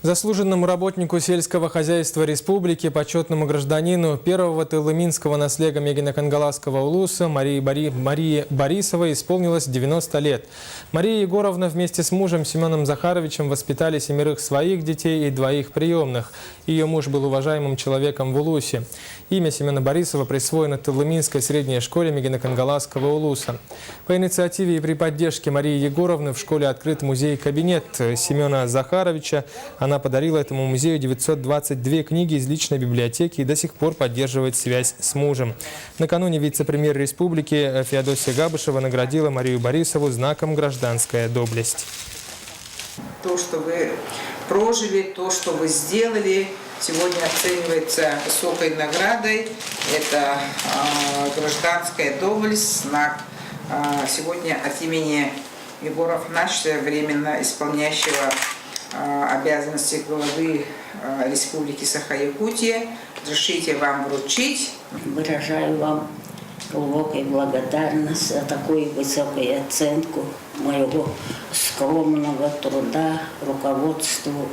Заслуженному работнику сельского хозяйства республики, почетному гражданину первого тылыминского наслега Мегино-Кангаласского улуса Марии Борисовой исполнилось 90 лет. Мария Егоровна вместе с мужем Семеном Захаровичем воспитали 7 своих детей и 2 приемных. Ее муж был уважаемым человеком в улусе. Имя Семена Борисова присвоено Тылыминской средней школе Мегино-Кангаласского улуса. По инициативе и при поддержке Марии Егоровны в школе открыт музей-кабинет Семена Захаровича. Она подарила этому музею 922 книги из личной библиотеки и до сих пор поддерживает связь с мужем. Накануне вице-премьер республики Феодосия Габышева наградила Марию Борисову знаком «Гражданская доблесть». То, что вы прожили, то, что вы сделали, сегодня оценивается высокой наградой. Это гражданская доблесть, знак сегодня от имени Егоров Начса, временно исполняющего обязанности главы Республики Саха-Якутия. Разрешите вам вручить. Выражаю вам глубокую благодарность за такую высокую оценку моего скромного труда руководству